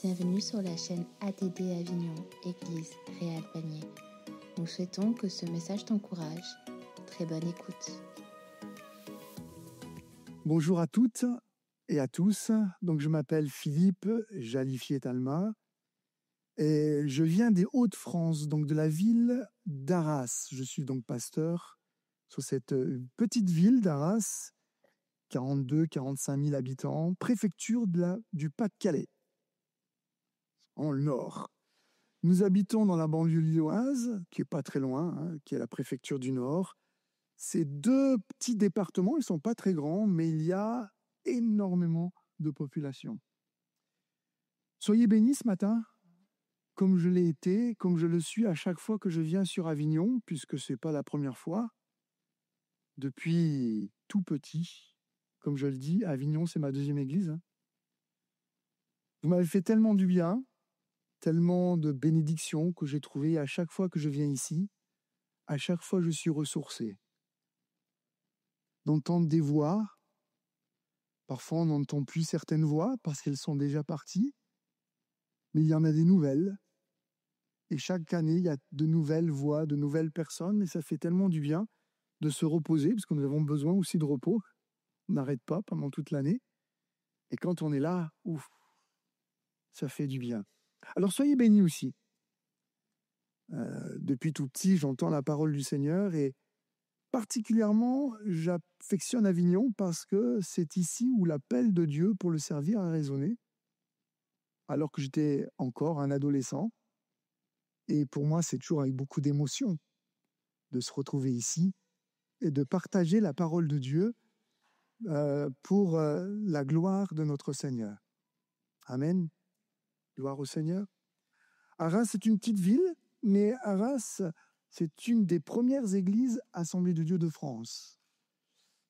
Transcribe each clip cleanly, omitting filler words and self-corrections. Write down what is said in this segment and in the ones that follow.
Bienvenue sur la chaîne ADD Avignon, Église Réal Panier. Nous souhaitons que ce message t'encourage. Très bonne écoute. Bonjour à toutes et à tous. Donc, je m'appelle Philippe Jallifier-Talma et je viens des Hauts-de-France, donc de la ville d'Arras. Je suis donc pasteur sur cette petite ville d'Arras, 42-45 000 habitants, préfecture du Pas-de-Calais, en nord. Nous habitons dans la banlieue lilloise, qui n'est pas très loin, qui est la préfecture du Nord. Ces deux petits départements, ils ne sont pas très grands, mais il y a énormément de population. Soyez bénis ce matin, comme je l'ai été, comme je le suis à chaque fois que je viens sur Avignon, puisque ce n'est pas la première fois. Depuis tout petit, comme je le dis, Avignon, c'est ma deuxième église. Vous m'avez fait tellement du bien, tellement de bénédictions que j'ai trouvées à chaque fois que je viens ici. À chaque fois, je suis ressourcé. D'entendre des voix, parfois on n'entend plus certaines voix parce qu'elles sont déjà parties, mais il y en a des nouvelles. Et chaque année, il y a de nouvelles voix, de nouvelles personnes, et ça fait tellement du bien de se reposer, parce que nous avons besoin aussi de repos. On n'arrête pas pendant toute l'année. Et quand on est là, ouf, ça fait du bien. Alors soyez bénis aussi. Depuis tout petit, j'entends la parole du Seigneur et particulièrement, j'affectionne Avignon parce que c'est ici où l'appel de Dieu pour le servir a résonné, alors que j'étais encore un adolescent. Et pour moi, c'est toujours avec beaucoup d'émotion de se retrouver ici et de partager la parole de Dieu pour la gloire de notre Seigneur. Amen. Gloire au Seigneur. Arras, c'est une petite ville, mais Arras, c'est une des premières églises Assemblée de Dieu de France.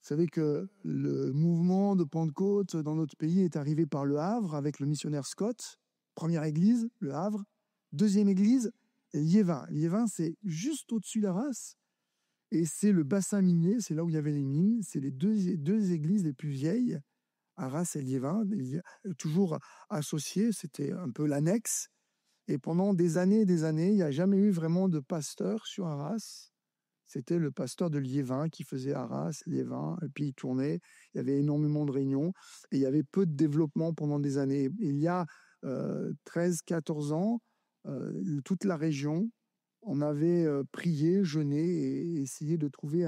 Vous savez que le mouvement de Pentecôte dans notre pays est arrivé par Le Havre avec le missionnaire Scott. Première église, Le Havre. Deuxième église, Liévin. Liévin, c'est juste au-dessus d'Arras. Et c'est le bassin minier, c'est là où il y avait les mines. C'est les deux églises les plus vieilles, Arras et Liévin, toujours associées. C'était un peu l'annexe. Et pendant des années et des années, il n'y a jamais eu vraiment de pasteur sur Arras. C'était le pasteur de Liévin qui faisait Arras, Liévin, et puis il tournait. Il y avait énormément de réunions et il y avait peu de développement pendant des années. Il y a 13-14 ans, toute la région, on avait prié, jeûné et essayé de trouver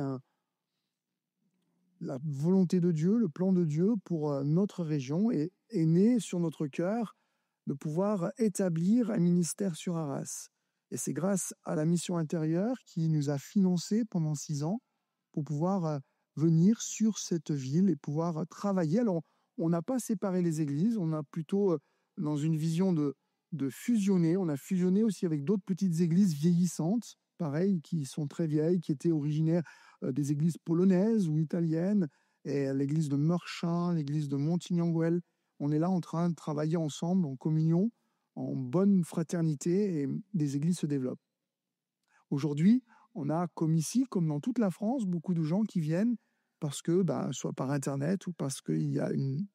la volonté de Dieu, le plan de Dieu pour notre région et est né sur notre cœur de pouvoir établir un ministère sur Arras. Et c'est grâce à la mission intérieure qui nous a financés pendant 6 ans pour pouvoir venir sur cette ville et pouvoir travailler. Alors, on n'a pas séparé les églises, on a plutôt, dans une vision de fusionner, on a fusionné aussi avec d'autres petites églises vieillissantes, pareil, qui sont très vieilles, qui étaient originaires des églises polonaises ou italiennes, et l'église de Meurchin, l'église de Montignan-Guel. On est là en train de travailler ensemble, en communion, en bonne fraternité, et des églises se développent. Aujourd'hui, on a, comme ici, comme dans toute la France, beaucoup de gens qui viennent parce que, soit par Internet ou parce qu'il y a une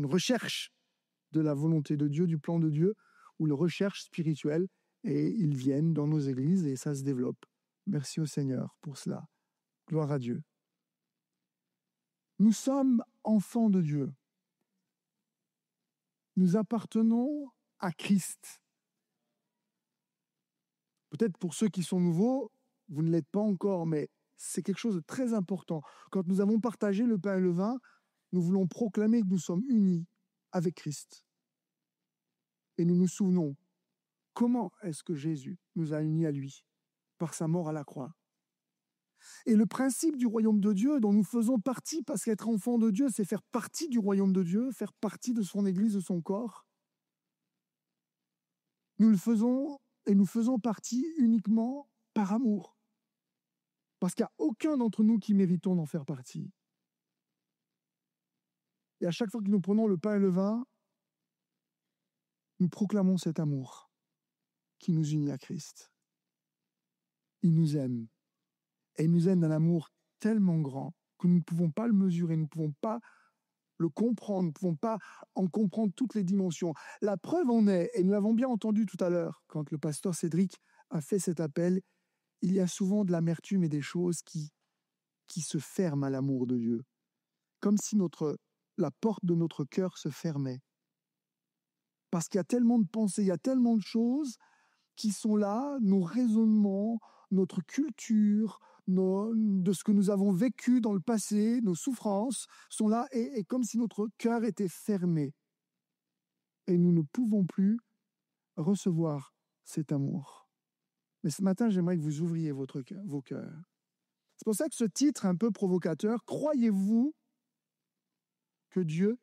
recherche de la volonté de Dieu, du plan de Dieu, ou une recherche spirituelle, et ils viennent dans nos églises et ça se développe. Merci au Seigneur pour cela. Gloire à Dieu. Nous sommes enfants de Dieu. Nous appartenons à Christ. Peut-être pour ceux qui sont nouveaux, vous ne l'êtes pas encore, mais c'est quelque chose de très important. Quand nous avons partagé le pain et le vin, nous voulons proclamer que nous sommes unis avec Christ. Et nous nous souvenons, comment est-ce que Jésus nous a unis à lui? Par sa mort à la croix. Et le principe du royaume de Dieu dont nous faisons partie, parce qu'être enfant de Dieu, c'est faire partie du royaume de Dieu, faire partie de son Église, de son corps. Nous le faisons et nous faisons partie uniquement par amour. Parce qu'il n'y a aucun d'entre nous qui méritons d'en faire partie. Et à chaque fois que nous prenons le pain et le vin, nous proclamons cet amour qui nous unit à Christ. Il nous aime. Et il nous aime d'un amour tellement grand que nous ne pouvons pas le mesurer, nous ne pouvons pas le comprendre, ne pouvons pas en comprendre toutes les dimensions. La preuve en est, et nous l'avons bien entendu tout à l'heure, quand le pasteur Cédric a fait cet appel, il y a souvent de l'amertume et des choses qui se ferment à l'amour de Dieu, comme si la porte de notre cœur se fermait. Parce qu'il y a tellement de pensées, il y a tellement de choses qui sont là, nos raisonnements, notre culture, de ce que nous avons vécu dans le passé, nos souffrances sont là, et comme si notre cœur était fermé. Et nous ne pouvons plus recevoir cet amour. Mais ce matin, j'aimerais que vous ouvriez vos cœurs. C'est pour ça que ce titre un peu provocateur, croyez-vous que Dieu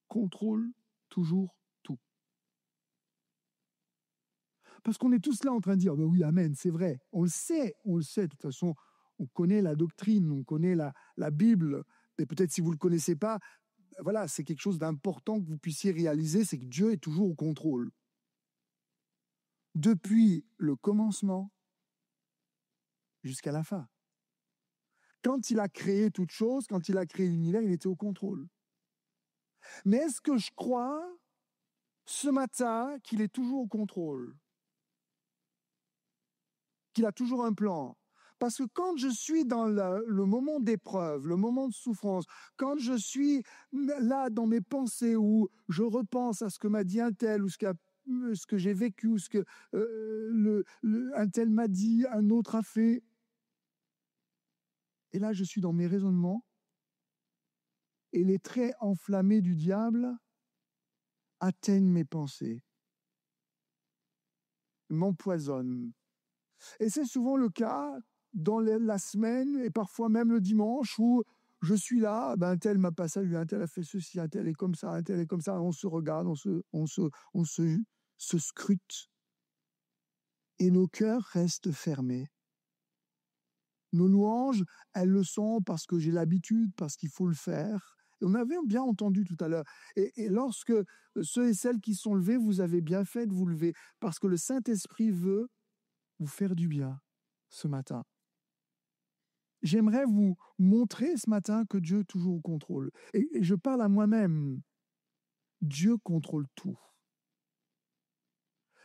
contrôle toujours tout? Parce qu'on est tous là en train de dire, ben oui, amen, c'est vrai. On le sait, de toute façon, on connaît la doctrine, on connaît la Bible, mais peut-être si vous ne le connaissez pas, voilà, c'est quelque chose d'important que vous puissiez réaliser, c'est que Dieu est toujours au contrôle. Depuis le commencement jusqu'à la fin. Quand il a créé toute chose, quand il a créé l'univers, il était au contrôle. Mais est-ce que je crois ce matin qu'il est toujours au contrôle? Qu'il a toujours un plan? Parce que quand je suis dans le moment d'épreuve, le moment de souffrance, quand je suis là dans mes pensées où je repense à ce que m'a dit un tel, ou ce que j'ai vécu, ou ce que un tel m'a dit, un autre a fait, et là je suis dans mes raisonnements, et les traits enflammés du diable atteignent mes pensées, m'empoisonnent. Et c'est souvent le cas dans la semaine et parfois même le dimanche où je suis là, un tel m'a pas salué, un tel a fait ceci, un tel est comme ça, un tel est comme ça, on se regarde, on se scrute et nos cœurs restent fermés. Nos louanges, elles le sont parce que j'ai l'habitude, parce qu'il faut le faire. Et on avait bien entendu tout à l'heure. Et lorsque ceux et celles qui sont levés, vous avez bien fait de vous lever, parce que le Saint-Esprit veut vous faire du bien ce matin. J'aimerais vous montrer ce matin que Dieu est toujours au contrôle. Et je parle à moi-même. Dieu contrôle tout.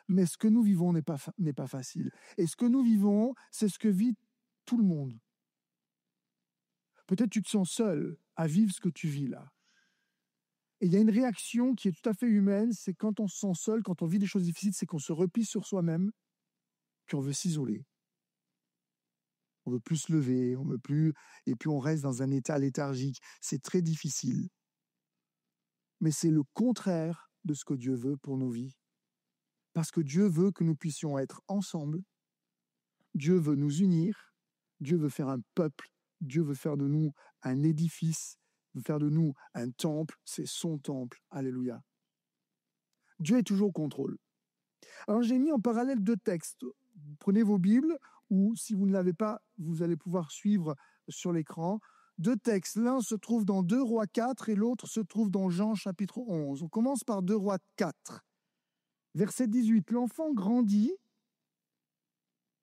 Mais ce que nous vivons n'est pas facile. Et ce que nous vivons, c'est ce que vit tout le monde. Peut-être tu te sens seul à vivre ce que tu vis là. Et il y a une réaction qui est tout à fait humaine, c'est quand on se sent seul, quand on vit des choses difficiles, c'est qu'on se replie sur soi-même, qu'on veut s'isoler. On ne veut plus se lever, on veut plus, et puis on reste dans un état léthargique. C'est très difficile. Mais c'est le contraire de ce que Dieu veut pour nos vies. Parce que Dieu veut que nous puissions être ensemble. Dieu veut nous unir. Dieu veut faire un peuple. Dieu veut faire de nous un édifice, veut faire de nous un temple. C'est son temple. Alléluia. Dieu est toujours au contrôle. Alors j'ai mis en parallèle 2 textes. Prenez vos Bibles, ou si vous ne l'avez pas, vous allez pouvoir suivre sur l'écran. 2 textes. L'un se trouve dans 2 Rois 4 et l'autre se trouve dans Jean chapitre 11. On commence par 2 Rois 4. Verset 18. L'enfant grandit,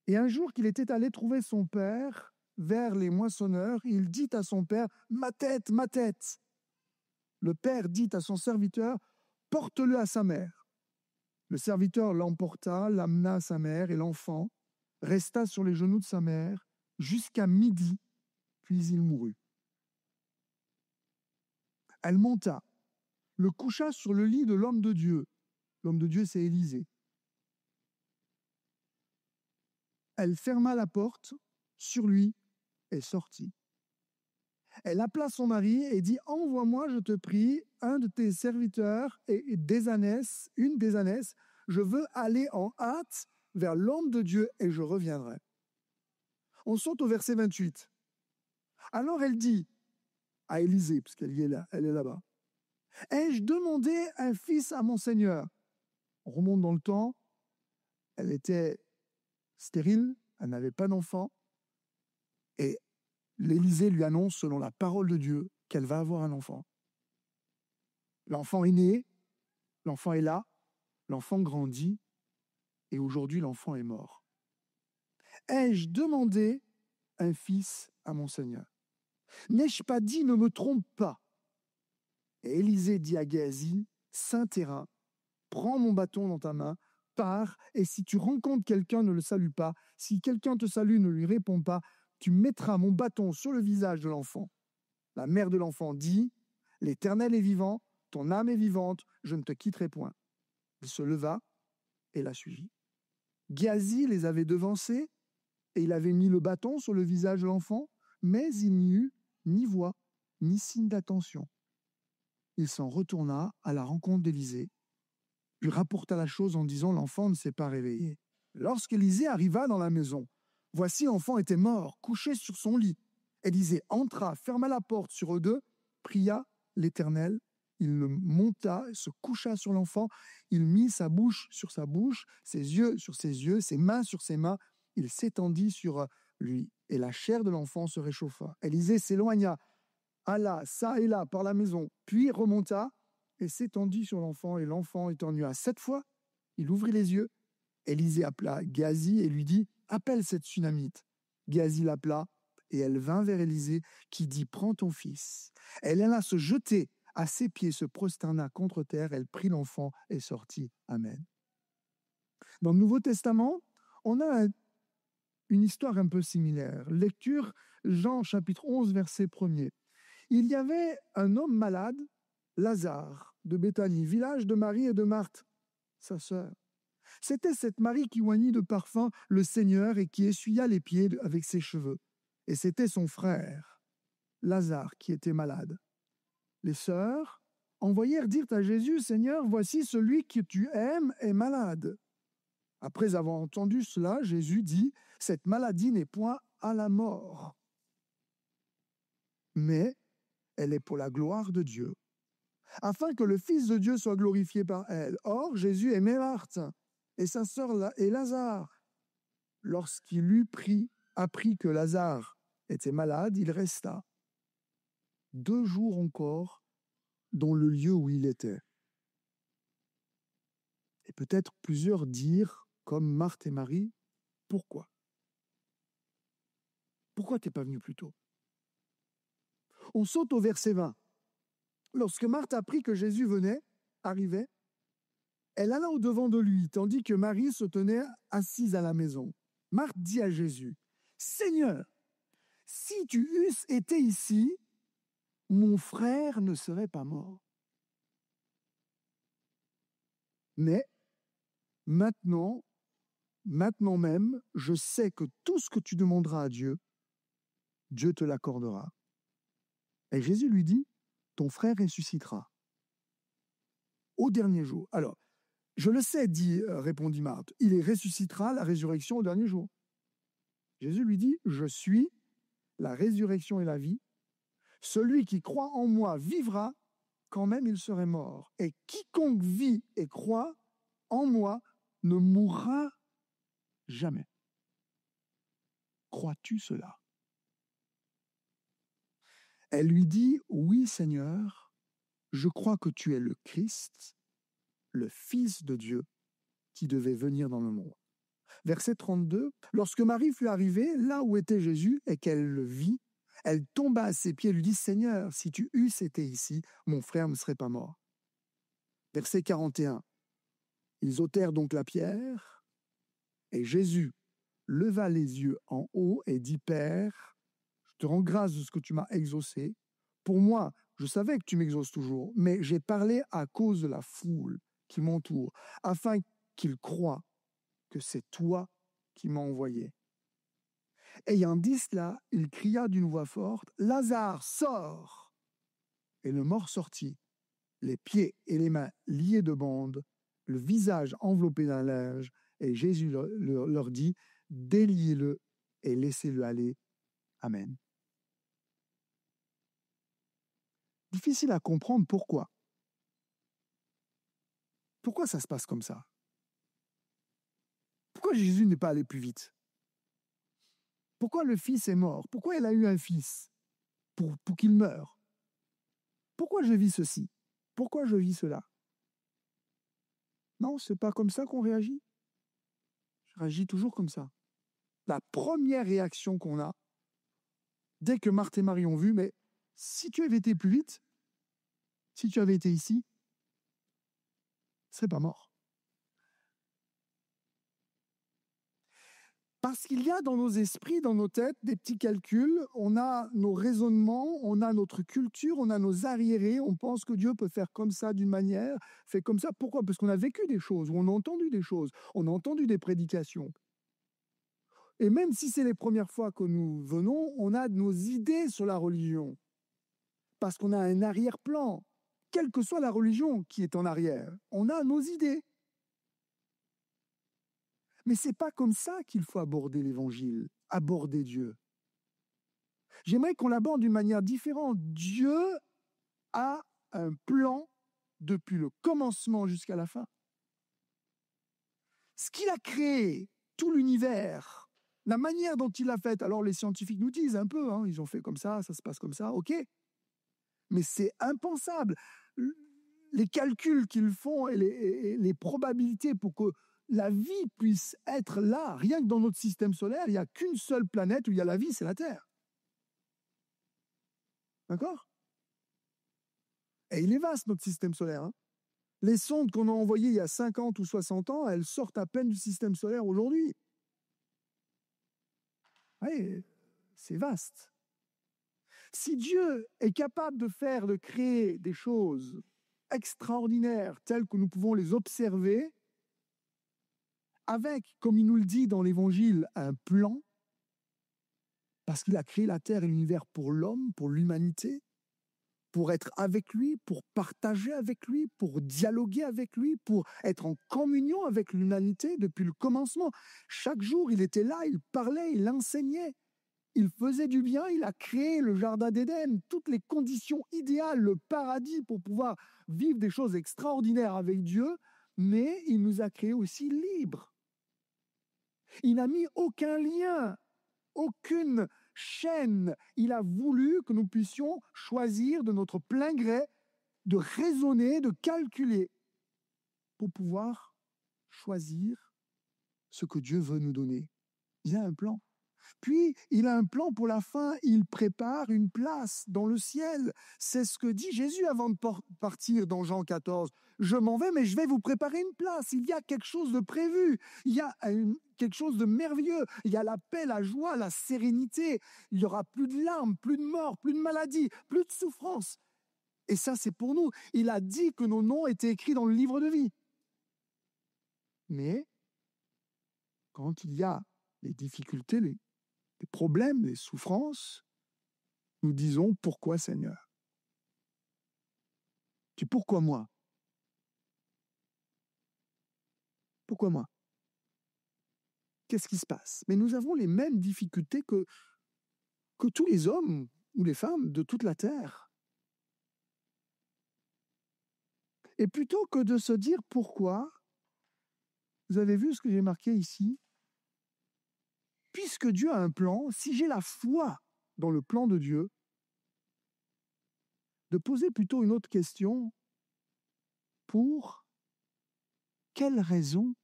et un jour qu'il était allé trouver son père vers les moissonneurs, il dit à son père, « Ma tête, ma tête !» Le père dit à son serviteur, « Porte-le à sa mère. » Le serviteur l'emporta, l'amena à sa mère, et l'enfant resta sur les genoux de sa mère jusqu'à midi, puis il mourut. Elle monta, le coucha sur le lit de l'homme de Dieu. L'homme de Dieu, c'est Élisée. Elle ferma la porte sur lui et sortit. Elle appela son mari et dit, « Envoie-moi, je te prie, un de tes serviteurs et une des ânesses. Je veux aller en hâte vers l'homme de Dieu et je reviendrai. » On saute au verset 28. Alors elle dit à Élisée, parce qu'elle est là-bas, « Ai-je demandé un fils à mon Seigneur ?» On remonte dans le temps, elle était stérile, elle n'avait pas d'enfant, et l'Élysée lui annonce, selon la parole de Dieu, qu'elle va avoir un enfant. L'enfant est né, l'enfant est là, l'enfant grandit, et aujourd'hui l'enfant est mort. Ai-je demandé un fils à mon Seigneur? N'ai-je pas dit, ne me trompe pas? Et Élisée dit à Géasi, saint terrain, prends mon bâton dans ta main, pars, et si tu rencontres quelqu'un, ne le salue pas. Si quelqu'un te salue, ne lui réponds pas. Tu mettras mon bâton sur le visage de l'enfant. La mère de l'enfant dit, l'Éternel est vivant, ton âme est vivante, je ne te quitterai point. Il se leva et la suivit. Géasi les avait devancés, et il avait mis le bâton sur le visage de l'enfant, mais il n'y eut ni voix, ni signe d'attention. Il s'en retourna à la rencontre d'Élisée, lui rapporta la chose en disant « L'enfant ne s'est pas réveillé ». Lorsqu'Élisée arriva dans la maison, voici l'enfant était mort, couché sur son lit. Élisée entra, ferma la porte sur eux deux, pria l'Éternel. Il le monta, se coucha sur l'enfant, il mit sa bouche sur sa bouche, ses yeux sur ses yeux, ses mains sur ses mains. Il s'étendit sur lui, et la chair de l'enfant se réchauffa. Élisée s'éloigna, alla çà et là par la maison, puis remonta et s'étendit sur l'enfant, et l'enfant éternua 7 fois. Il ouvrit les yeux. Élisée appela Géasi et lui dit « Appelle cette Sunamite ». Géasi l'appela, et elle vint vers Élisée, qui dit « Prends ton fils ». Elle alla se jeter à ses pieds, se prosterna contre terre, elle prit l'enfant et sortit. Amen. Dans le Nouveau Testament, on a une histoire un peu similaire. Lecture, Jean chapitre 11, verset 1er. Il y avait un homme malade, Lazare, de Béthanie, village de Marie et de Marthe, sa sœur. C'était cette Marie qui oignit de parfum le Seigneur et qui essuya les pieds avec ses cheveux. Et c'était son frère, Lazare, qui était malade. Les sœurs envoyèrent dire à Jésus, « Seigneur, voici celui que tu aimes est malade. » Après avoir entendu cela, Jésus dit, « Cette maladie n'est point à la mort, mais elle est pour la gloire de Dieu, afin que le Fils de Dieu soit glorifié par elle. » Or, Jésus aimait Marthe et sa sœur et Lazare. Lorsqu'il eut appris que Lazare était malade, il resta 2 jours encore dans le lieu où il était. Et peut-être plusieurs dirent, comme Marthe et Marie, « Pourquoi ? Pourquoi t'es pas venu plus tôt ?» On saute au verset 20. Lorsque Marthe apprit que Jésus arrivait, elle alla au-devant de lui, tandis que Marie se tenait assise à la maison. Marthe dit à Jésus, « Seigneur, si tu eusses été ici, mon frère ne serait pas mort. Mais maintenant même, je sais que tout ce que tu demanderas à Dieu, Dieu te l'accordera. » Et Jésus lui dit, « Ton frère ressuscitera au dernier jour. » Alors, je le sais, répondit Marthe, il ressuscitera la résurrection au dernier jour. Jésus lui dit, « Je suis la résurrection et la vie. Celui qui croit en moi vivra quand même il serait mort. Et quiconque vit et croit en moi ne mourra jamais. » Crois-tu cela ? Elle lui dit, « Oui, Seigneur, je crois que tu es le Christ, le Fils de Dieu, qui devait venir dans le monde. » Verset 32, lorsque Marie fut arrivée là où était Jésus et qu'elle le vit, elle tomba à ses pieds et lui dit, « Seigneur, si tu eusses été ici, mon frère ne serait pas mort. » Verset 41, ils ôtèrent donc la pierre et Jésus leva les yeux en haut et dit, « Père, je te rends grâce de ce que tu m'as exaucé. Pour moi, je savais que tu m'exauces toujours, mais j'ai parlé à cause de la foule qui m'entoure, afin qu'ils croient que c'est toi qui m'as envoyé. » Ayant dit cela, il cria d'une voix forte, « Lazare, sors !» Et le mort sortit, les pieds et les mains liés de bandes, le visage enveloppé d'un linge, et Jésus leur dit, « Déliez-le et laissez-le aller. Amen. » Difficile à comprendre pourquoi. Pourquoi ça se passe comme ça? Pourquoi Jésus n'est pas allé plus vite? Pourquoi le fils est mort? Pourquoi il a eu un fils? Pour qu'il meure? Pourquoi je vis ceci? Pourquoi je vis cela? Non, c'est pas comme ça qu'on réagit. Je réagis toujours comme ça. La première réaction qu'on a, dès que Marthe et Marie ont vu, mais si tu avais été plus vite, si tu avais été ici, tu ne serais pas mort. Parce qu'il y a dans nos esprits, dans nos têtes, des petits calculs, on a nos raisonnements, on a notre culture, on a nos arriérés, on pense que Dieu peut faire comme ça d'une manière, fait comme ça. Pourquoi? Parce qu'on a vécu des choses, ou on a entendu des choses, on a entendu des prédications. Et même si c'est les premières fois que nous venons, on a nos idées sur la religion. Parce qu'on a un arrière-plan, quelle que soit la religion qui est en arrière, on a nos idées. Mais ce n'est pas comme ça qu'il faut aborder l'Évangile, aborder Dieu. J'aimerais qu'on l'aborde d'une manière différente. Dieu a un plan depuis le commencement jusqu'à la fin. Ce qu'il a créé, tout l'univers, la manière dont il l'a fait, alors les scientifiques nous disent un peu, ils ont fait comme ça se passe comme ça, ok. Mais c'est impensable. Les calculs qu'ils font et les probabilités pour que la vie puisse être là, rien que dans notre système solaire, il n'y a qu'une seule planète où il y a la vie, c'est la Terre. D'accord? Et il est vaste, notre système solaire. Les sondes qu'on a envoyées il y a 50 ou 60 ans, elles sortent à peine du système solaire aujourd'hui. Oui, c'est vaste. Si Dieu est capable de créer des choses extraordinaires telles que nous pouvons les observer, avec, comme il nous le dit dans l'Évangile, un plan, parce qu'il a créé la terre et l'univers pour l'homme, pour l'humanité, pour être avec lui, pour partager avec lui, pour dialoguer avec lui, pour être en communion avec l'humanité depuis le commencement. Chaque jour, il était là, il parlait, il enseignait, il faisait du bien, il a créé le jardin d'Éden, toutes les conditions idéales, le paradis pour pouvoir vivre des choses extraordinaires avec Dieu, mais il nous a créés aussi libres. Il n'a mis aucun lien, aucune chaîne. Il a voulu que nous puissions choisir de notre plein gré, de raisonner, de calculer, pour pouvoir choisir ce que Dieu veut nous donner. Il a un plan. Puis, il a un plan pour la fin. Il prépare une place dans le ciel. C'est ce que dit Jésus avant de partir dans Jean 14. Je m'en vais, mais je vais vous préparer une place. Il y a quelque chose de prévu. Il y a quelque chose de merveilleux. Il y a la paix, la joie, la sérénité. Il n'y aura plus de larmes, plus de mort, plus de maladie, plus de souffrance. Et ça, c'est pour nous. Il a dit que nos noms étaient écrits dans le livre de vie. Mais, quand il y a les difficultés, les problèmes, les souffrances, nous disons « Pourquoi, Seigneur ?» Tu dis « Pourquoi moi ?» Pourquoi moi? Qu'est-ce qui se passe? Mais nous avons les mêmes difficultés que tous les hommes ou les femmes de toute la terre. Et plutôt que de se dire « Pourquoi ?» vous avez vu ce que j'ai marqué ici? Puisque Dieu a un plan, si j'ai la foi dans le plan de Dieu, de poser plutôt une autre question, pour quelle raison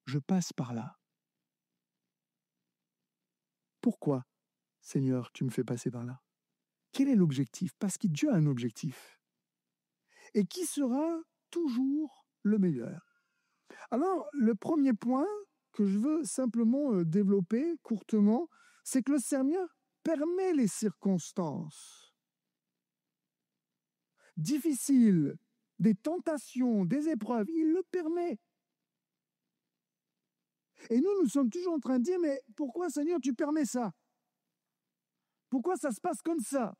je passe par là? Pourquoi, Seigneur, tu me fais passer par là? Quel est l'objectif? Parce que Dieu a un objectif. Et qui sera toujours le meilleur. Alors, le premier point que je veux simplement développer courtement, c'est que le Seigneur permet les circonstances difficiles, des tentations, des épreuves, il le permet. Et nous sommes toujours en train de dire, mais pourquoi, Seigneur, tu permets ça? Pourquoi ça se passe comme ça?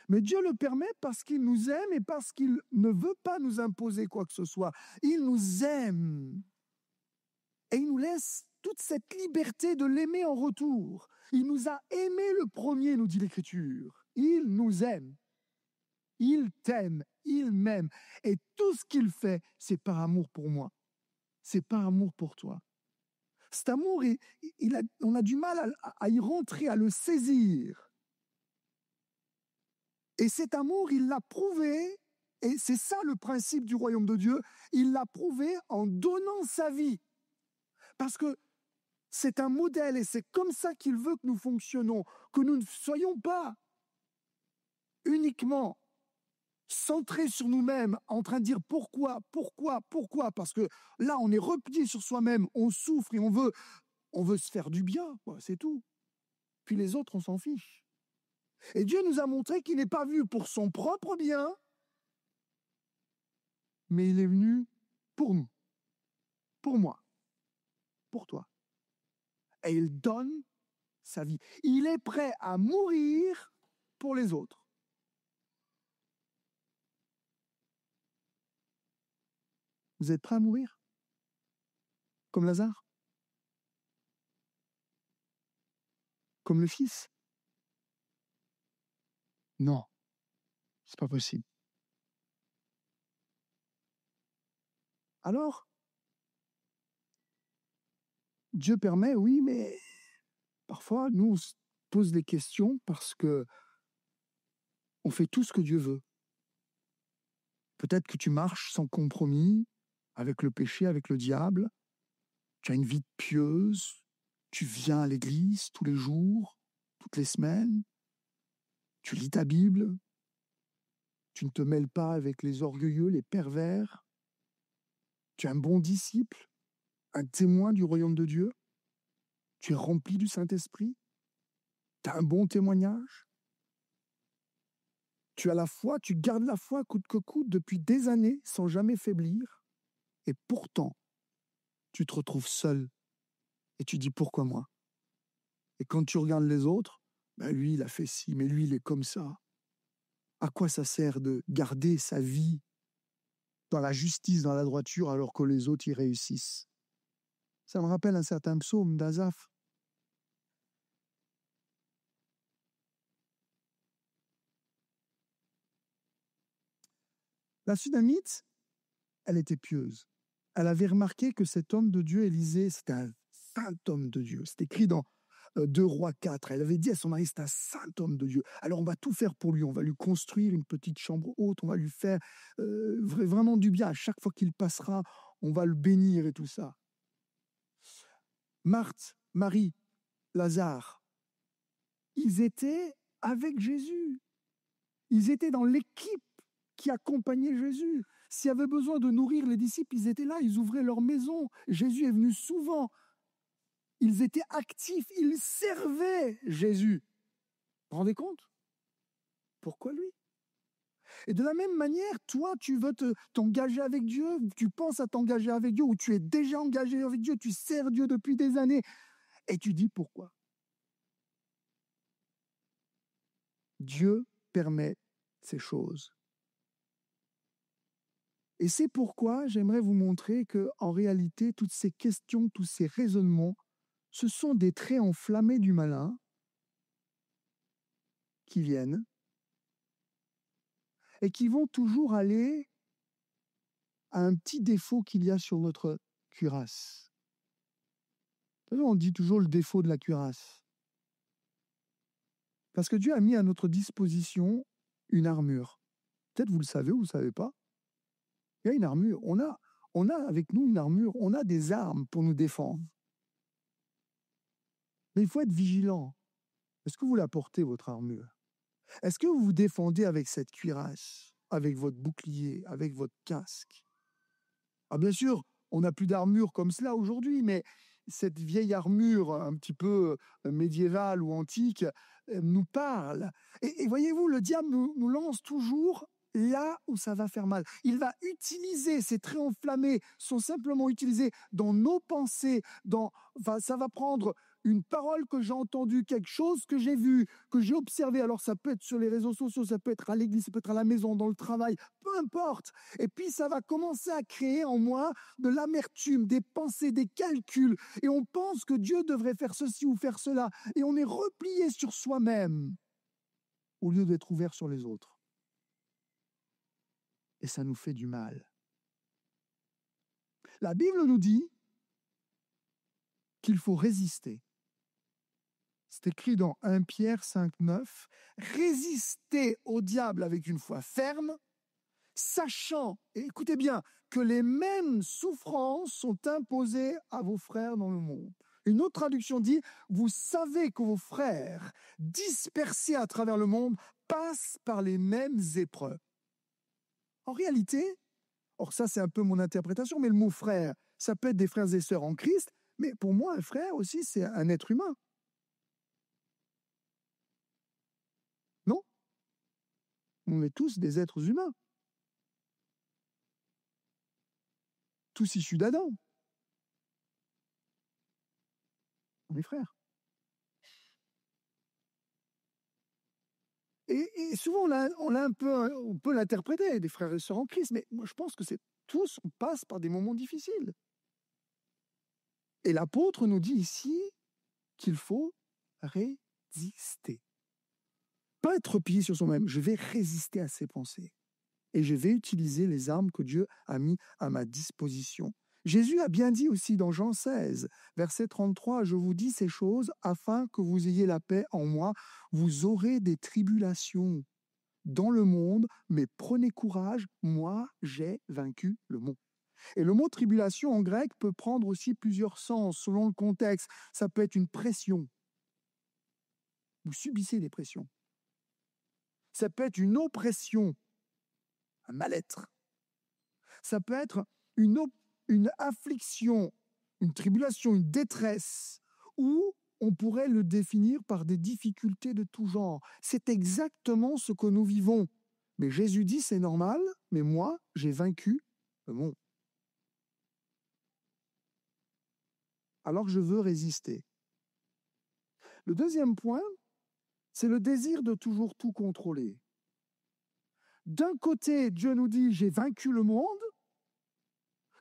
Mais Dieu le permet parce qu'il nous aime et parce qu'il ne veut pas nous imposer quoi que ce soit. Il nous aime. Et il nous laisse toute cette liberté de l'aimer en retour. Il nous a aimés le premier, nous dit l'Écriture. Il nous aime. Il t'aime. Il m'aime. Et tout ce qu'il fait, c'est par amour pour moi. C'est par amour pour toi. Cet amour, on a du mal à y rentrer, à le saisir. Et cet amour, il l'a prouvé, et c'est ça le principe du royaume de Dieu, il l'a prouvé en donnant sa vie. Parce que c'est un modèle et c'est comme ça qu'il veut que nous fonctionnons, que nous ne soyons pas uniquement centrés sur nous-mêmes, en train de dire pourquoi, parce que là, on est replié sur soi-même, on souffre et on veut se faire du bien, quoi, c'est tout. Puis les autres, on s'en fiche. Et Dieu nous a montré qu'il n'est pas venu pour son propre bien, mais il est venu pour nous, pour moi, pour toi. Et il donne sa vie. Il est prêt à mourir pour les autres. Vous êtes prêt à mourir? Comme Lazare? Comme le fils? Non, c'est pas possible. Alors, Dieu permet, oui, mais parfois, nous, on se pose des questions parce que on fait tout ce que Dieu veut. Peut-être que tu marches sans compromis avec le péché, avec le diable. Tu as une vie pieuse. Tu viens à l'église tous les jours, toutes les semaines. Tu lis ta Bible. Tu ne te mêles pas avec les orgueilleux, les pervers. Tu es un bon disciple, un témoin du royaume de Dieu. Tu es rempli du Saint-Esprit. Tu as un bon témoignage. Tu as la foi, tu gardes la foi coûte que coûte depuis des années sans jamais faiblir. Et pourtant, tu te retrouves seul et tu dis pourquoi moi? Et quand tu regardes les autres, ben lui il a fait ci, mais lui il est comme ça. À quoi ça sert de garder sa vie dans la justice, dans la droiture, alors que les autres y réussissent? Ça me rappelle un certain psaume d'Asaph. La Sunamite, elle était pieuse. Elle avait remarqué que cet homme de Dieu, Élisée, c'était un saint homme de Dieu. C'est écrit dans 2 Rois 4. Elle avait dit à son mari, c'est un saint homme de Dieu. Alors on va tout faire pour lui. On va lui construire une petite chambre haute. On va lui faire vraiment du bien. À chaque fois qu'il passera, on va le bénir et tout ça. Marthe, Marie, Lazare, ils étaient avec Jésus. Ils étaient dans l'équipe qui accompagnait Jésus. S'il y avait besoin de nourrir les disciples, ils étaient là, ils ouvraient leur maison. Jésus est venu souvent. Ils étaient actifs, ils servaient Jésus. Vous vous rendez compte? Pourquoi lui? Et de la même manière, toi, tu veux t'engager avec Dieu, tu penses à t'engager avec Dieu, ou tu es déjà engagé avec Dieu, tu sers Dieu depuis des années, et tu dis pourquoi? Dieu permet ces choses. Et c'est pourquoi j'aimerais vous montrer qu'en réalité, toutes ces questions, tous ces raisonnements, ce sont des traits enflammés du malin qui viennent et qui vont toujours aller à un petit défaut qu'il y a sur notre cuirasse. On dit toujours le défaut de la cuirasse. Parce que Dieu a mis à notre disposition une armure. Peut-être vous le savez ou vous ne le savez pas. Il y a une armure. On a avec nous une armure. On a des armes pour nous défendre. Mais il faut être vigilant. Est-ce que vous la portez, votre armure? Est-ce que vous vous défendez avec cette cuirasse, avec votre bouclier, avec votre casque? Ah, bien sûr, on n'a plus d'armure comme cela aujourd'hui, mais cette vieille armure un petit peu médiévale ou antique nous parle. Et voyez-vous, le diable nous lance toujours là où ça va faire mal. Il va utiliser, ces traits enflammés sont simplement utilisés dans nos pensées, ça va prendre une parole que j'ai entendue, quelque chose que j'ai vu, que j'ai observé. Alors ça peut être sur les réseaux sociaux, ça peut être à l'église, ça peut être à la maison, dans le travail, peu importe. Et puis ça va commencer à créer en moi de l'amertume, des pensées, des calculs. Et on pense que Dieu devrait faire ceci ou faire cela. Et on est replié sur soi-même au lieu d'être ouvert sur les autres. Et ça nous fait du mal. La Bible nous dit qu'il faut résister. C'est écrit dans 1 Pierre 5, 9. Résistez au diable avec une foi ferme, sachant, et écoutez bien, que les mêmes souffrances sont imposées à vos frères dans le monde. Une autre traduction dit, vous savez que vos frères dispersés à travers le monde passent par les mêmes épreuves. En réalité, or ça c'est un peu mon interprétation, mais le mot frère, ça peut être des frères et sœurs en Christ, mais pour moi, un frère aussi, c'est un être humain. Non? On est tous des êtres humains. Tous issus d'Adam. On est frères. Et souvent, on peut l'interpréter, des frères et sœurs en Christ, mais moi je pense que c'est tous, on passe par des moments difficiles. Et l'apôtre nous dit ici qu'il faut résister. Pas être replié sur soi-même, je vais résister à ses pensées. Et je vais utiliser les armes que Dieu a mis à ma disposition. Jésus a bien dit aussi dans Jean 16, verset 33, « Je vous dis ces choses afin que vous ayez la paix en moi. Vous aurez des tribulations dans le monde, mais prenez courage, moi j'ai vaincu le monde. » Et le mot tribulation en grec peut prendre aussi plusieurs sens selon le contexte. Ça peut être une pression. Vous subissez des pressions. Ça peut être une oppression, un mal-être. Ça peut être une affliction, une tribulation, une détresse, ou on pourrait le définir par des difficultés de tout genre. C'est exactement ce que nous vivons. Mais Jésus dit, c'est normal, mais moi, j'ai vaincu le monde. Alors je veux résister. Le deuxième point, c'est le désir de toujours tout contrôler. D'un côté, Dieu nous dit, j'ai vaincu le monde,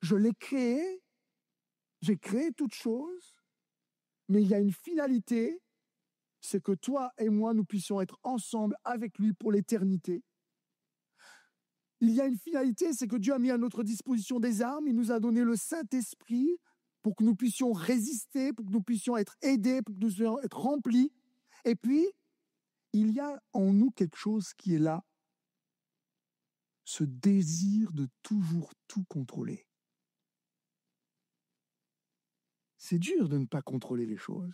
je l'ai créé, j'ai créé toutes choses, mais il y a une finalité, c'est que toi et moi, nous puissions être ensemble avec lui pour l'éternité. Il y a une finalité, c'est que Dieu a mis à notre disposition des armes, il nous a donné le Saint-Esprit pour que nous puissions résister, pour que nous puissions être aidés, pour que nous puissions être remplis. Et puis, il y a en nous quelque chose qui est là, ce désir de toujours tout contrôler. C'est dur de ne pas contrôler les choses.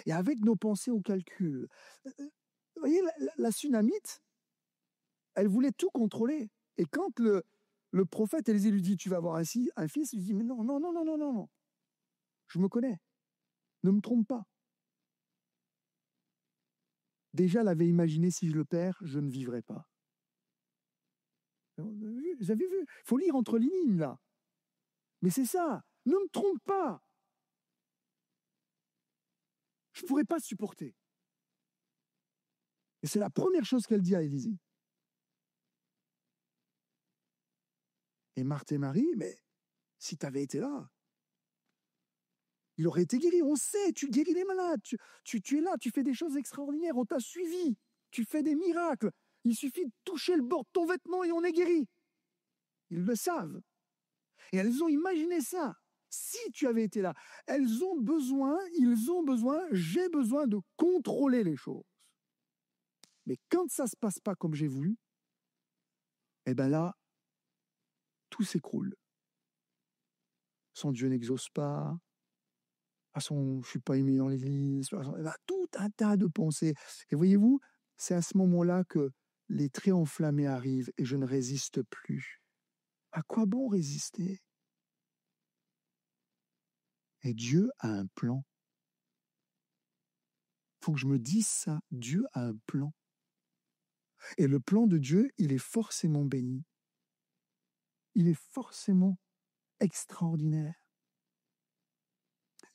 Et avec nos pensées au calcul, vous voyez, la Sunamite, elle voulait tout contrôler. Et quand le prophète Élisée lui dit, tu vas avoir un fils, il dit, mais non, non, non, non, non, non, non. Je me connais. Ne me trompe pas. Déjà, elle avait imaginé, si je le perds, je ne vivrai pas. Vous avez vu? Il faut lire entre les lignes, là. Mais c'est ça. Ne me trompe pas. Je ne pourrais pas supporter. Et c'est la première chose qu'elle dit à Élisée. Et Marthe et Marie, mais si tu avais été là, il aurait été guéri. On sait, tu guéris les malades, tu es là, tu fais des choses extraordinaires, on t'a suivi, tu fais des miracles. Il suffit de toucher le bord de ton vêtement et on est guéri. Ils le savent. Et elles ont imaginé ça. Si tu avais été là, ils ont besoin, j'ai besoin de contrôler les choses. Mais quand ça ne se passe pas comme j'ai voulu, eh bien là, tout s'écroule. Son Dieu n'exauce pas, je ne suis pas aimé dans l'église, tout un tas de pensées. Et voyez-vous, c'est à ce moment-là que les traits enflammés arrivent et je ne résiste plus. À quoi bon résister? Et Dieu a un plan. Il faut que je me dise ça, Dieu a un plan. Et le plan de Dieu, il est forcément béni. Il est forcément extraordinaire.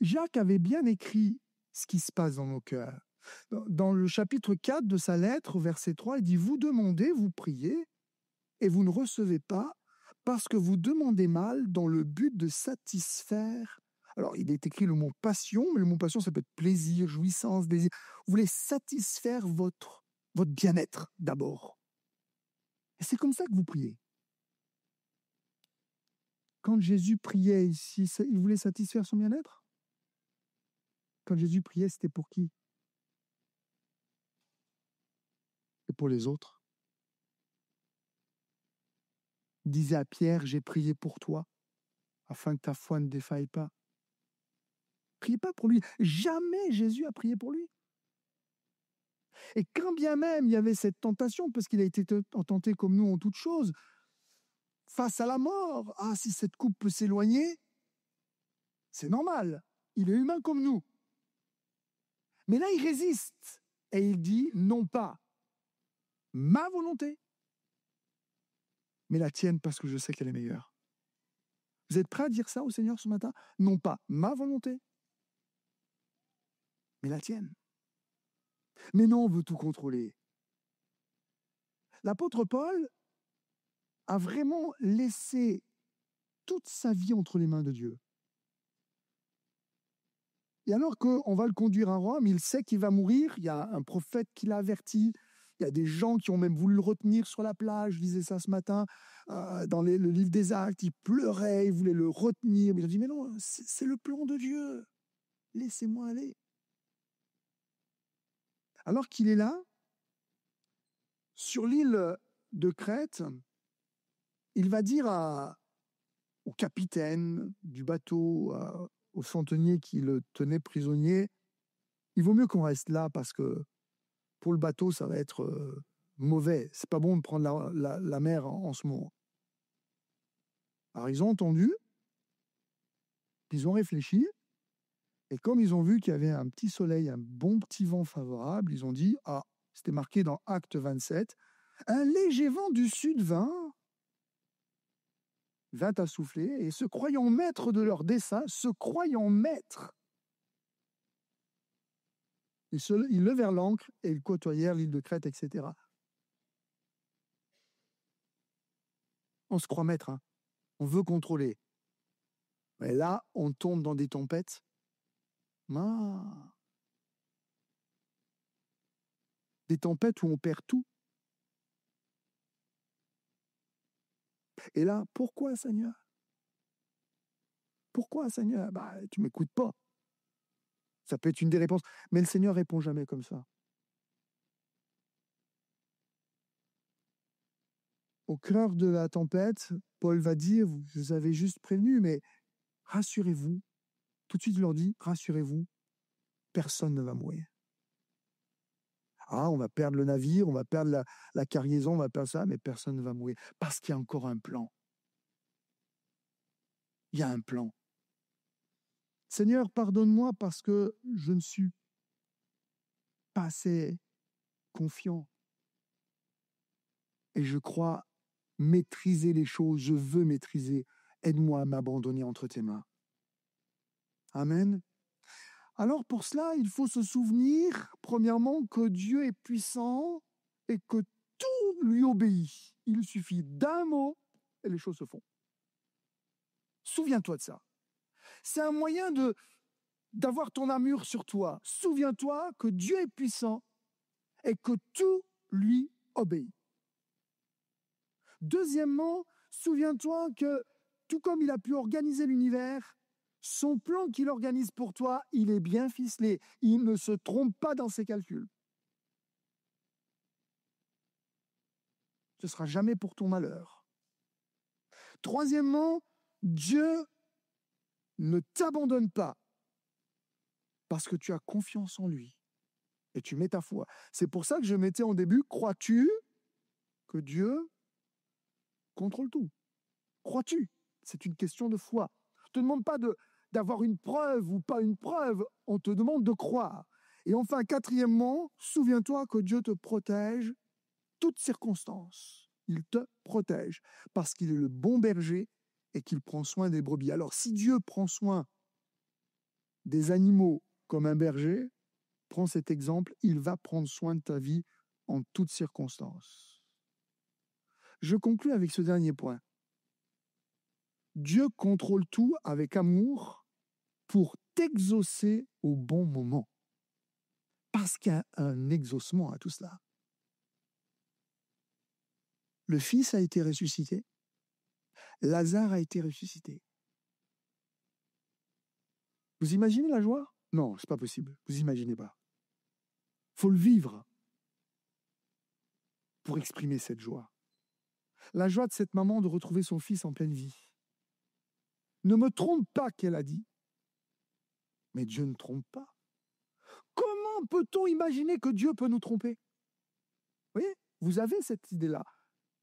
Jacques avait bien écrit ce qui se passe dans nos cœurs. Dans le chapitre 4 de sa lettre, verset 3, il dit « Vous demandez, vous priez, et vous ne recevez pas, parce que vous demandez mal dans le but de satisfaire. » Alors, il est écrit le mot passion, mais le mot passion, ça peut être plaisir, jouissance, désir. Vous voulez satisfaire votre bien-être d'abord. Et c'est comme ça que vous priez. Quand Jésus priait ici, il voulait satisfaire son bien-être? Quand Jésus priait, c'était pour qui? Et pour les autres. Il disait à Pierre, j'ai prié pour toi, afin que ta foi ne défaille pas. Priez pas pour lui. Jamais Jésus a prié pour lui. Et quand bien même il y avait cette tentation, parce qu'il a été tenté comme nous en toutes choses, face à la mort, ah, si cette coupe peut s'éloigner, c'est normal, il est humain comme nous. Mais là, il résiste et il dit, non pas ma volonté, mais la tienne, parce que je sais qu'elle est meilleure. Vous êtes prêts à dire ça au Seigneur ce matin? Non pas ma volonté, mais la tienne. Mais non, on veut tout contrôler. L'apôtre Paul a vraiment laissé toute sa vie entre les mains de Dieu. Et alors qu'on va le conduire à Rome, il sait qu'il va mourir, il y a un prophète qui l'a averti, il y a des gens qui ont même voulu le retenir sur la plage, je lisais ça ce matin, dans le livre des Actes, il pleurait, il voulait le retenir, mais il a dit, mais non, c'est le plan de Dieu, laissez-moi aller. Alors qu'il est là, sur l'île de Crète, il va dire au capitaine du bateau, au centenier qui le tenait prisonnier, il vaut mieux qu'on reste là parce que pour le bateau, ça va être mauvais. C'est pas bon de prendre la mer en ce moment. Alors ils ont entendu, ils ont réfléchi, et comme ils ont vu qu'il y avait un petit soleil, un bon petit vent favorable, ils ont dit, ah, c'était marqué dans Acte 27, un léger vent du sud vint à souffler, et se croyant maîtres de leur dessein, ils levèrent l'ancre et ils côtoyèrent l'île de Crète, etc. On se croit maître, hein. On veut contrôler. Mais là, on tombe dans des tempêtes. Des tempêtes où on perd tout. Et là, pourquoi, Seigneur? Pourquoi, Seigneur? Tu ne m'écoutes pas. Ça peut être une des réponses. Mais le Seigneur répond jamais comme ça. Au cœur de la tempête, Paul va dire, vous avez juste prévenu, mais rassurez-vous. Tout de suite, il leur dit, rassurez-vous, personne ne va mourir. Ah, on va perdre le navire, on va perdre la cargaison, on va perdre ça, mais personne ne va mourir. Parce qu'il y a encore un plan. Il y a un plan. Seigneur, pardonne-moi parce que je ne suis pas assez confiant. Et je crois maîtriser les choses, je veux maîtriser. Aide-moi à m'abandonner entre tes mains. Amen. Alors pour cela, il faut se souvenir, premièrement, que Dieu est puissant et que tout lui obéit. Il suffit d'un mot et les choses se font. Souviens-toi de ça. C'est un moyen d'avoir ton armure sur toi. Souviens-toi que Dieu est puissant et que tout lui obéit. Deuxièmement, souviens-toi que tout comme il a pu organiser l'univers, son plan qu'il organise pour toi, il est bien ficelé. Il ne se trompe pas dans ses calculs. Ce ne sera jamais pour ton malheur. Troisièmement, Dieu ne t'abandonne pas parce que tu as confiance en lui et tu mets ta foi. C'est pour ça que je mettais en début, crois-tu que Dieu contrôle tout? Crois-tu? C'est une question de foi. On ne te demande pas d'avoir une preuve ou pas une preuve, on te demande de croire. Et enfin, quatrièmement, souviens-toi que Dieu te protège toutes circonstances. Il te protège parce qu'il est le bon berger et qu'il prend soin des brebis. Alors, si Dieu prend soin des animaux comme un berger, prends cet exemple, il va prendre soin de ta vie en toutes circonstances. Je conclus avec ce dernier point. Dieu contrôle tout avec amour pour t'exaucer au bon moment. Parce qu'il y a un exaucement à tout cela. Le Fils a été ressuscité. Lazare a été ressuscité. Vous imaginez la joie? Non, c'est pas possible. Vous imaginez pas. Faut le vivre pour exprimer cette joie. La joie de cette maman de retrouver son fils en pleine vie. Ne me trompe pas, qu'elle a dit. Mais Dieu ne trompe pas. Comment Comment peut-on imaginer que Dieu peut nous tromper? Vous voyez, vous avez cette idée-là.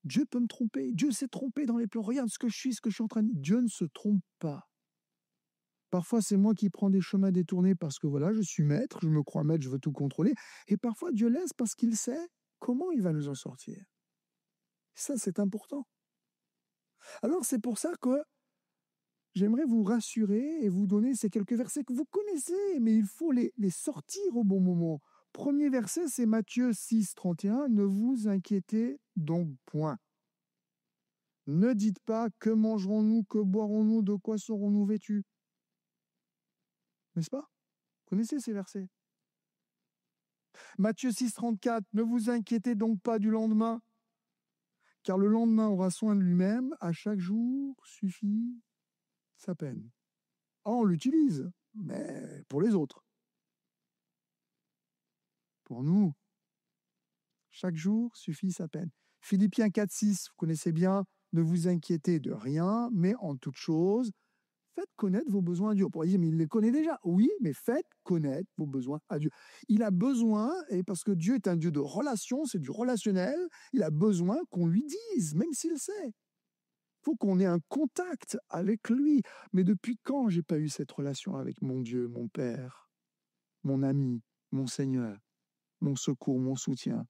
Dieu peut me tromper. Dieu s'est trompé dans les plans. Regarde ce que je suis, ce que je suis en train de dire. Dieu ne se trompe pas. Parfois, c'est moi qui prends des chemins détournés parce que voilà, je suis maître, je me crois maître, je veux tout contrôler. Et parfois, Dieu laisse parce qu'il sait comment il va nous en sortir. Ça, c'est important. Alors, c'est pour ça que j'aimerais vous rassurer et vous donner ces quelques versets que vous connaissez, mais il faut les sortir au bon moment. Premier verset, c'est Matthieu 6, 31. Ne vous inquiétez donc point. Ne dites pas que mangerons-nous, que boirons-nous, de quoi serons-nous vêtus. N'est-ce pas? Vous connaissez ces versets. Matthieu 6, 34. Ne vous inquiétez donc pas du lendemain, car le lendemain aura soin de lui-même. À chaque jour suffit sa peine. Ah, on l'utilise, mais pour les autres. Pour nous, chaque jour suffit sa peine. Philippiens 4, 6, vous connaissez bien, ne vous inquiétez de rien, mais en toute chose, faites connaître vos besoins à Dieu. On pourrait dire, mais il les connaît déjà. Oui, mais faites connaître vos besoins à Dieu. Il a besoin, et parce que Dieu est un Dieu de relation, c'est du relationnel, il a besoin qu'on lui dise, même s'il sait. Il faut qu'on ait un contact avec lui. Mais depuis quand j'ai pas eu cette relation avec mon Dieu, mon Père, mon ami, mon Seigneur, mon secours, mon soutien?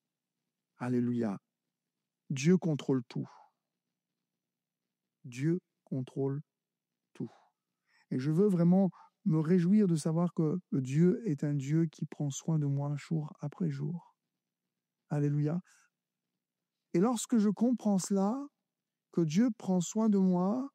Alléluia. Dieu contrôle tout. Dieu contrôle tout. Et je veux vraiment me réjouir de savoir que Dieu est un Dieu qui prend soin de moi jour après jour. Alléluia. Et lorsque je comprends cela, que Dieu prend soin de moi,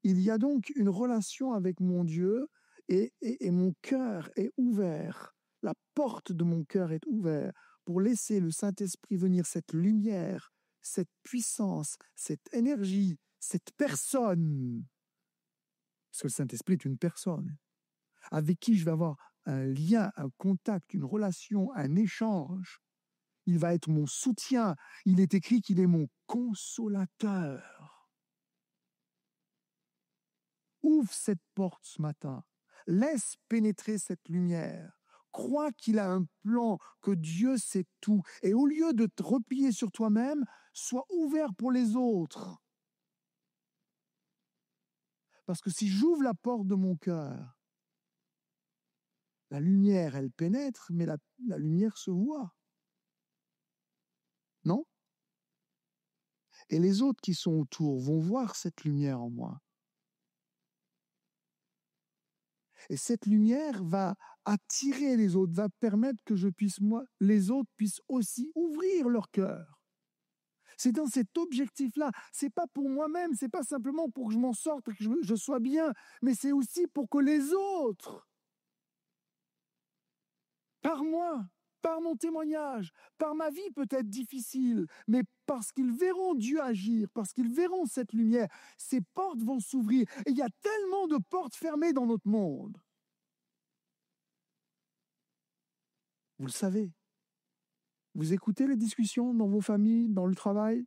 il y a donc une relation avec mon Dieu et mon cœur est ouvert. La porte de mon cœur est ouverte pour laisser le Saint-Esprit venir, cette lumière, cette puissance, cette énergie, cette personne. Parce que le Saint-Esprit est une personne avec qui je vais avoir un lien, un contact, une relation, un échange. Il va être mon soutien. Il est écrit qu'il est mon consolateur. Ouvre cette porte ce matin. Laisse pénétrer cette lumière. Crois qu'il a un plan, que Dieu sait tout. Et au lieu de te replier sur toi-même, sois ouvert pour les autres. Parce que si j'ouvre la porte de mon cœur, la lumière, elle pénètre, mais la lumière se voit. Non? Et les autres qui sont autour vont voir cette lumière en moi. Et cette lumière va attirer les autres, va permettre que les autres puissent aussi ouvrir leur cœur. C'est dans cet objectif-là. C'est pas pour moi-même, c'est pas simplement pour que je m'en sorte, que je sois bien, mais c'est aussi pour que les autres, par moi, par mon témoignage, par ma vie peut-être difficile, mais parce qu'ils verront Dieu agir, parce qu'ils verront cette lumière, ces portes vont s'ouvrir. Et il y a tellement de portes fermées dans notre monde. Vous le savez. Vous écoutez les discussions dans vos familles, dans le travail?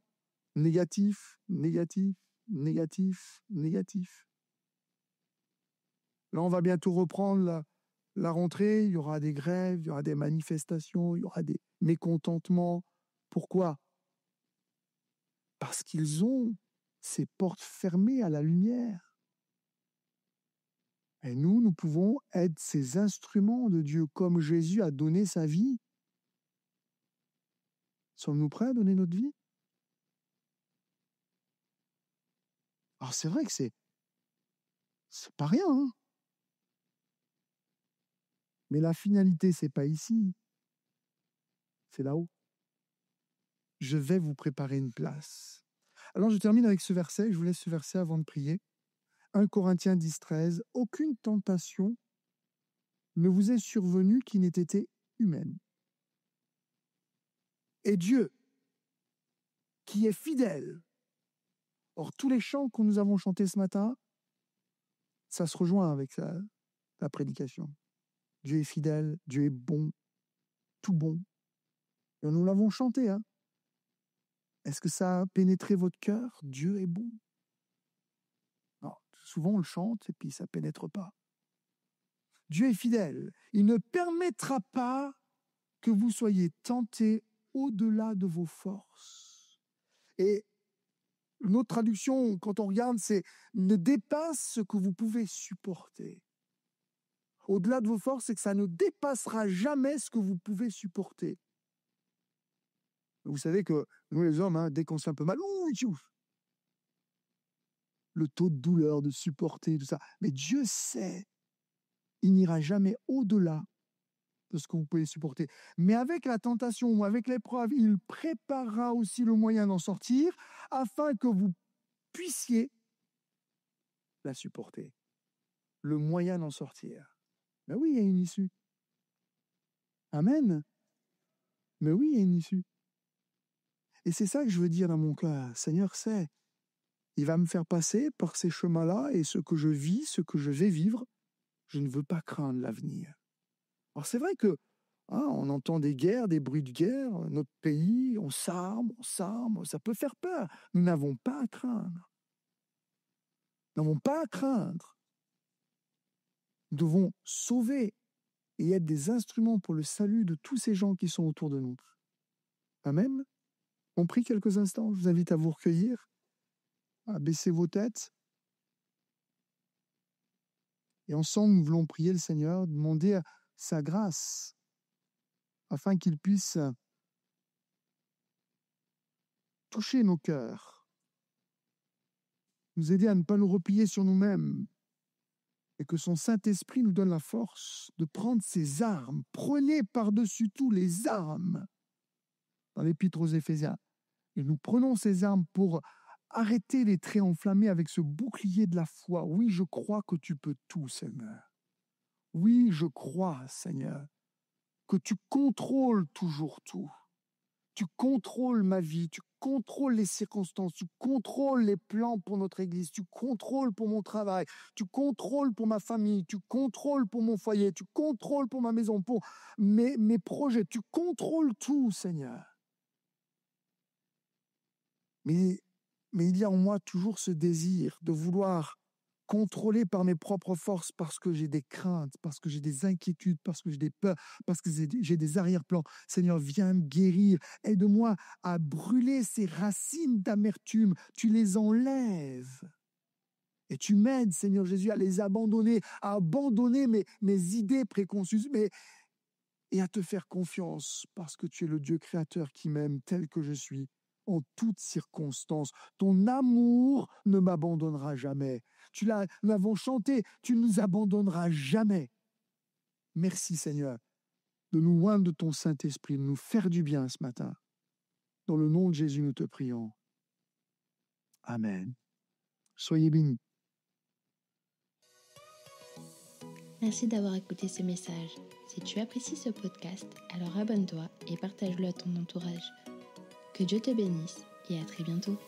Négatif, négatif, négatif, négatif. Là, on va bientôt reprendre la rentrée, il y aura des grèves, il y aura des manifestations, il y aura des mécontentements. Pourquoi? Parce qu'ils ont ces portes fermées à la lumière. Et nous pouvons être ces instruments de Dieu, comme Jésus a donné sa vie. Sommes-nous prêts à donner notre vie? Alors c'est vrai que c'est pas rien, hein? Mais la finalité, c'est pas ici, c'est là-haut. Je vais vous préparer une place. Alors je termine avec ce verset, je vous laisse ce verset avant de prier. 1 Corinthiens 10, 13. Aucune tentation ne vous est survenue qui n'ait été humaine. Et Dieu, qui est fidèle. Or, tous les chants que nous avons chantés ce matin, ça se rejoint avec la prédication. Dieu est fidèle, Dieu est bon, tout bon. Et nous l'avons chanté, hein. Est-ce que ça a pénétré votre cœur? Dieu est bon. Non, souvent on le chante et puis ça ne pénètre pas. Dieu est fidèle. Il ne permettra pas que vous soyez tentés au-delà de vos forces. Et notre traduction, quand on regarde, c'est « ne dépasse ce que vous pouvez supporter ». Au-delà de vos forces, c'est que ça ne dépassera jamais ce que vous pouvez supporter. Vous savez que nous, les hommes, dès qu'on se fait un peu mal, le taux de douleur, de supporter, tout ça. Mais Dieu sait, il n'ira jamais au-delà de ce que vous pouvez supporter. Mais avec la tentation ou avec l'épreuve, il préparera aussi le moyen d'en sortir afin que vous puissiez la supporter. Le moyen d'en sortir. Mais oui, il y a une issue. Amen. Mais oui, il y a une issue. Et c'est ça que je veux dire dans mon cœur. Seigneur sait, il va me faire passer par ces chemins-là et ce que je vis, ce que je vais vivre, je ne veux pas craindre l'avenir. Alors c'est vrai que on entend des guerres, des bruits de guerre, notre pays, on s'arme, ça peut faire peur. Nous n'avons pas à craindre. Nous n'avons pas à craindre. Nous devons sauver et être des instruments pour le salut de tous ces gens qui sont autour de nous. Amen. On prie quelques instants, je vous invite à vous recueillir, à baisser vos têtes. Et ensemble, nous voulons prier le Seigneur, demander sa grâce, afin qu'il puisse toucher nos cœurs, nous aider à ne pas nous replier sur nous-mêmes, et que son Saint-Esprit nous donne la force de prendre ses armes. Prenez par-dessus tout les armes, dans l'Épître aux Éphésiens. Et nous prenons ces armes pour arrêter les traits enflammés avec ce bouclier de la foi. Oui, je crois que tu peux tout, Seigneur. Oui, je crois, Seigneur, que tu contrôles toujours tout. Tu contrôles ma vie, tu contrôles les circonstances, tu contrôles les plans pour notre Église, tu contrôles pour mon travail, tu contrôles pour ma famille, tu contrôles pour mon foyer, tu contrôles pour ma maison, pour mes projets, tu contrôles tout, Seigneur. Mais il y a en moi toujours ce désir de vouloir contrôler par mes propres forces parce que j'ai des craintes, parce que j'ai des inquiétudes, parce que j'ai des peurs, parce que j'ai des arrière-plans. Seigneur, viens me guérir. Aide-moi à brûler ces racines d'amertume. Tu les enlèves. Et tu m'aides, Seigneur Jésus, à les abandonner, à abandonner mes idées préconçues, et à te faire confiance parce que tu es le Dieu créateur qui m'aime tel que je suis. En toutes circonstances, ton amour ne m'abandonnera jamais. Nous l'avons chanté, tu ne nous abandonneras jamais. Merci Seigneur de nous oindre de ton Saint-Esprit, de nous faire du bien ce matin. Dans le nom de Jésus, nous te prions. Amen. Soyez bénis. Merci d'avoir écouté ce message. Si tu apprécies ce podcast, alors abonne-toi et partage-le à ton entourage. Que Dieu te bénisse et à très bientôt.